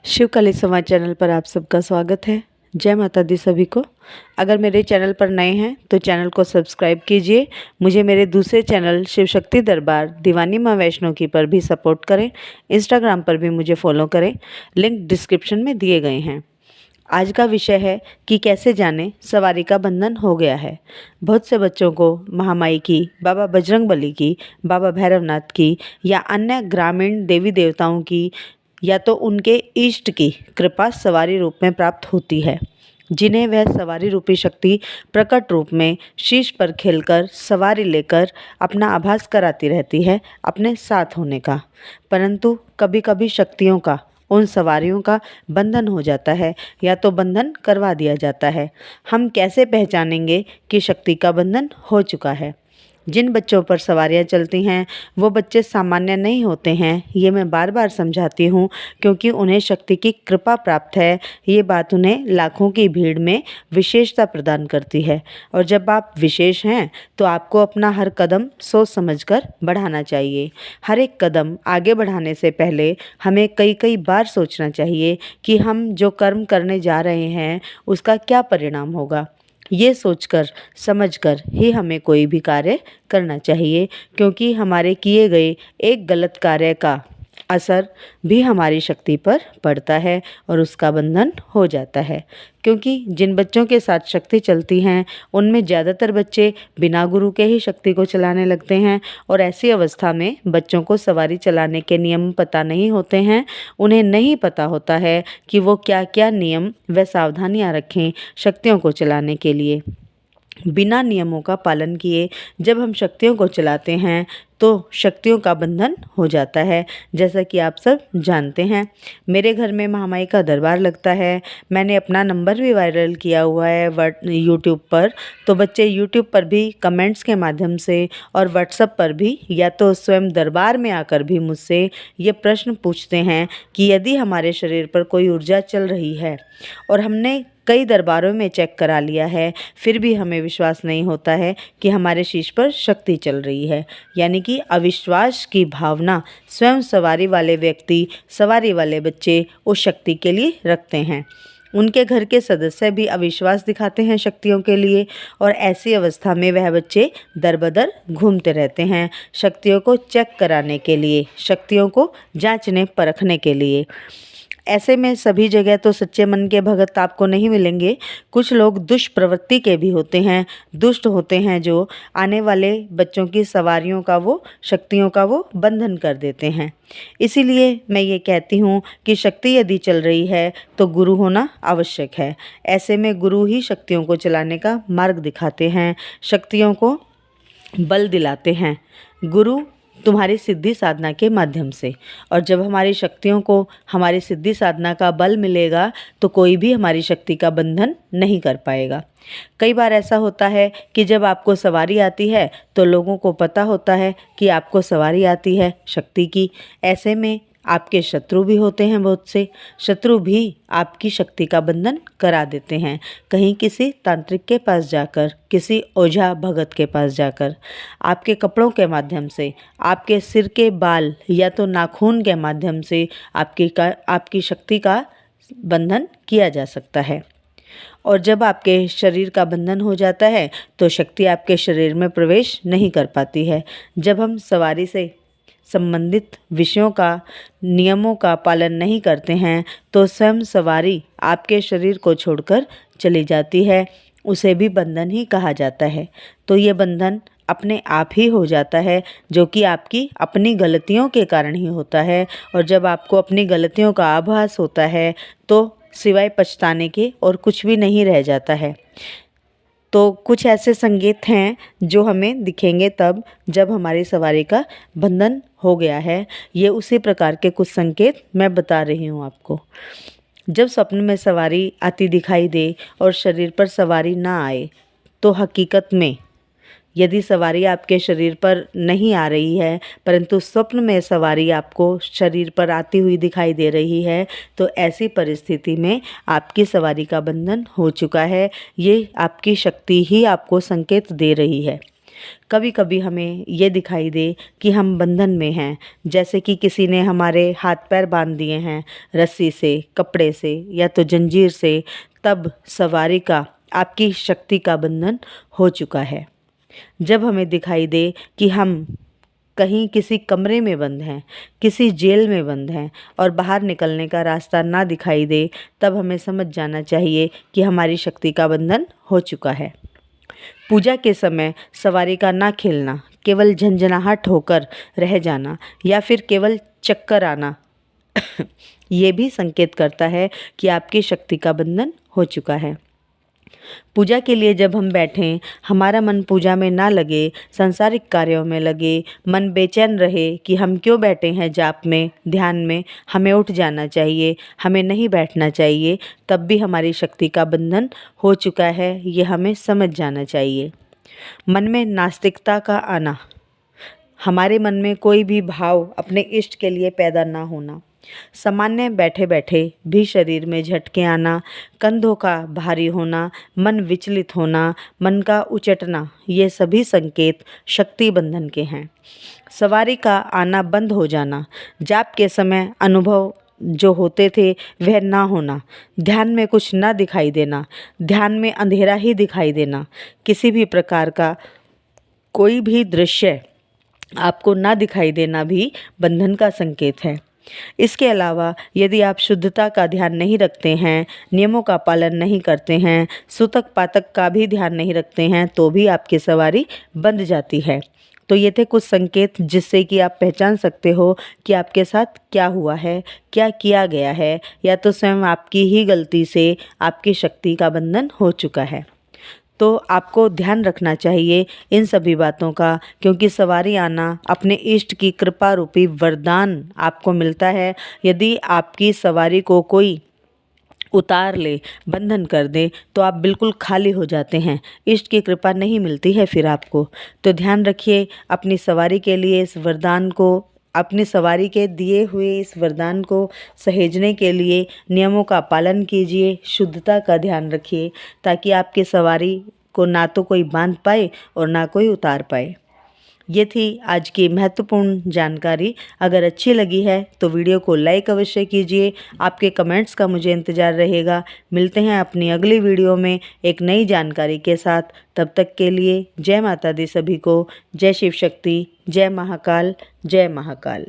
शिवकाली समाज चैनल पर आप सबका स्वागत है। जय माता दी सभी को। अगर मेरे चैनल पर नए हैं तो चैनल को सब्सक्राइब कीजिए। मुझे मेरे दूसरे चैनल शिव शक्ति दरबार दीवानी माँ वैष्णो की पर भी सपोर्ट करें। इंस्टाग्राम पर भी मुझे फॉलो करें, लिंक डिस्क्रिप्शन में दिए गए हैं। आज का विषय है कि कैसे जाने सवारी का बंधन हो गया है। बहुत से बच्चों को महामाई की, बाबा बजरंगबली की, बाबा भैरवनाथ की या अन्य ग्रामीण देवी देवताओं की या तो उनके इष्ट की कृपा सवारी रूप में प्राप्त होती है, जिन्हें वह सवारी रूपी शक्ति प्रकट रूप में शीश पर खेलकर सवारी लेकर अपना आभास कराती रहती है अपने साथ होने का। परंतु कभी कभी शक्तियों का उन सवारियों का बंधन हो जाता है या तो बंधन करवा दिया जाता है। हम कैसे पहचानेंगे कि शक्ति का बंधन हो चुका है? जिन बच्चों पर सवारियां चलती हैं वो बच्चे सामान्य नहीं होते हैं, ये मैं बार बार समझाती हूँ, क्योंकि उन्हें शक्ति की कृपा प्राप्त है। ये बात उन्हें लाखों की भीड़ में विशेषता प्रदान करती है। और जब आप विशेष हैं तो आपको अपना हर कदम सोच समझकर बढ़ाना चाहिए। हर एक कदम आगे बढ़ाने से पहले हमें कई कई बार सोचना चाहिए कि हम जो कर्म करने जा रहे हैं उसका क्या परिणाम होगा। ये सोचकर समझकर ही हमें कोई भी कार्य करना चाहिए, क्योंकि हमारे किए गए एक गलत कार्य का असर भी हमारी शक्ति पर पड़ता है और उसका बंधन हो जाता है। क्योंकि जिन बच्चों के साथ शक्ति चलती हैं उनमें ज़्यादातर बच्चे बिना गुरु के ही शक्ति को चलाने लगते हैं, और ऐसी अवस्था में बच्चों को सवारी चलाने के नियम पता नहीं होते हैं। उन्हें नहीं पता होता है कि वो क्या क्या नियम व सावधानियां रखें शक्तियों को चलाने के लिए। बिना नियमों का पालन किए जब हम शक्तियों को चलाते हैं तो शक्तियों का बंधन हो जाता है। जैसा कि आप सब जानते हैं, मेरे घर में महामाई का दरबार लगता है। मैंने अपना नंबर भी वायरल किया हुआ है यूट्यूब पर। तो बच्चे यूट्यूब पर भी कमेंट्स के माध्यम से और व्हाट्सएप पर भी या तो स्वयं दरबार में आकर भी मुझसे ये प्रश्न पूछते हैं कि यदि हमारे शरीर पर कोई ऊर्जा चल रही है और हमने कई दरबारों में चेक करा लिया है, फिर भी हमें विश्वास नहीं होता है कि हमारे शीश पर शक्ति चल रही है, यानी कि अविश्वास की भावना स्वयं सवारी वाले व्यक्ति, सवारी वाले बच्चे उस शक्ति के लिए रखते हैं। उनके घर के सदस्य भी अविश्वास दिखाते हैं शक्तियों के लिए, और ऐसी अवस्था में वह बच्चे दर बदर घूमते रहते हैं शक्तियों को चेक कराने के लिए, शक्तियों को जांचने परखने के लिए। ऐसे में सभी जगह तो सच्चे मन के भगत आपको नहीं मिलेंगे। कुछ लोग दुष्प्रवृत्ति के भी होते हैं, दुष्ट होते हैं, जो आने वाले बच्चों की सवारियों का, वो शक्तियों का वो बंधन कर देते हैं। इसीलिए मैं ये कहती हूँ कि शक्ति यदि चल रही है तो गुरु होना आवश्यक है। ऐसे में गुरु ही शक्तियों को चलाने का मार्ग दिखाते हैं, शक्तियों को बल दिलाते हैं। गुरु तुम्हारी सिद्धि साधना के माध्यम से, और जब हमारी शक्तियों को हमारी सिद्धि साधना का बल मिलेगा तो कोई भी हमारी शक्ति का बंधन नहीं कर पाएगा। कई बार ऐसा होता है कि जब आपको सवारी आती है तो लोगों को पता होता है कि आपको सवारी आती है शक्ति की। ऐसे में आपके शत्रु भी होते हैं, बहुत से शत्रु भी आपकी शक्ति का बंधन करा देते हैं, कहीं किसी तांत्रिक के पास जाकर, किसी ओझा भगत के पास जाकर। आपके कपड़ों के माध्यम से, आपके सिर के बाल या तो नाखून के माध्यम से आपकी शक्ति का बंधन किया जा सकता है। और जब आपके शरीर का बंधन हो जाता है तो शक्ति आपके शरीर में प्रवेश नहीं कर पाती है। जब हम सवारी से संबंधित विषयों का, नियमों का पालन नहीं करते हैं तो स्वयं सवारी आपके शरीर को छोड़कर चली जाती है। उसे भी बंधन ही कहा जाता है। तो ये बंधन अपने आप ही हो जाता है, जो कि आपकी अपनी गलतियों के कारण ही होता है। और जब आपको अपनी गलतियों का आभास होता है तो सिवाय पछताने के और कुछ भी नहीं रह जाता है। तो कुछ ऐसे संकेत हैं जो हमें दिखेंगे तब जब हमारी सवारी का बंधन हो गया है। ये उसी प्रकार के कुछ संकेत मैं बता रही हूँ आपको। जब स्वप्न में सवारी आती दिखाई दे और शरीर पर सवारी ना आए तो हकीकत में यदि सवारी आपके शरीर पर नहीं आ रही है परंतु स्वप्न में सवारी आपको शरीर पर आती हुई दिखाई दे रही है, तो ऐसी परिस्थिति में आपकी सवारी का बंधन हो चुका है। ये आपकी शक्ति ही आपको संकेत दे रही है। कभी कभी हमें ये दिखाई दे कि हम बंधन में हैं, जैसे कि किसी ने हमारे हाथ पैर बांध दिए हैं रस्सी से, कपड़े से या तो जंजीर से, तब सवारी का, आपकी शक्ति का बंधन हो चुका है। जब हमें दिखाई दे कि हम कहीं किसी कमरे में बंद हैं, किसी जेल में बंद हैं और बाहर निकलने का रास्ता ना दिखाई दे, तब हमें समझ जाना चाहिए कि हमारी शक्ति का बंधन हो चुका है। पूजा के समय सवारी का ना खेलना, केवल झंझनाहट होकर रह जाना या फिर केवल चक्कर आना ये भी संकेत करता है कि आपकी शक्ति का बंधन हो चुका है। पूजा के लिए जब हम बैठें, हमारा मन पूजा में ना लगे, सांसारिक कार्यों में लगे, मन बेचैन रहे कि हम क्यों बैठे हैं जाप में, ध्यान में, हमें उठ जाना चाहिए, हमें नहीं बैठना चाहिए, तब भी हमारी शक्ति का बंधन हो चुका है, ये हमें समझ जाना चाहिए। मन में नास्तिकता का आना, हमारे मन में कोई भी भाव अपने इष्ट के लिए पैदा ना होना, सामान्य बैठे बैठे भी शरीर में झटके आना, कंधों का भारी होना, मन विचलित होना, मन का उचटना, ये सभी संकेत शक्ति बंधन के हैं। सवारी का आना बंद हो जाना, जाप के समय अनुभव जो होते थे वह ना होना, ध्यान में कुछ ना दिखाई देना, ध्यान में अंधेरा ही दिखाई देना, किसी भी प्रकार का कोई भी दृश्य आपको ना दिखाई देना भी बंधन का संकेत है। इसके अलावा यदि आप शुद्धता का ध्यान नहीं रखते हैं, नियमों का पालन नहीं करते हैं, सूतक पातक का भी ध्यान नहीं रखते हैं, तो भी आपकी सवारी बंध जाती है। तो ये थे कुछ संकेत जिससे कि आप पहचान सकते हो कि आपके साथ क्या हुआ है, क्या किया गया है, या तो स्वयं आपकी ही गलती से आपकी शक्ति का बंधन हो चुका है। तो आपको ध्यान रखना चाहिए इन सभी बातों का, क्योंकि सवारी आना अपने इष्ट की कृपा रूपी वरदान आपको मिलता है। यदि आपकी सवारी को कोई उतार ले, बंधन कर दे, तो आप बिल्कुल खाली हो जाते हैं, इष्ट की कृपा नहीं मिलती है फिर आपको। तो ध्यान रखिए अपनी सवारी के लिए इस वरदान को, अपनी सवारी के दिए हुए इस वरदान को सहेजने के लिए नियमों का पालन कीजिए, शुद्धता का ध्यान रखिए, ताकि आपकी सवारी को ना तो कोई बांध पाए और ना कोई उतार पाए। ये थी आज की महत्वपूर्ण जानकारी। अगर अच्छी लगी है तो वीडियो को लाइक अवश्य कीजिए। आपके कमेंट्स का मुझे इंतज़ार रहेगा। मिलते हैं अपनी अगली वीडियो में एक नई जानकारी के साथ। तब तक के लिए जय माता दी सभी को। जय शिव शक्ति, जय महाकाल, जय महाकाल।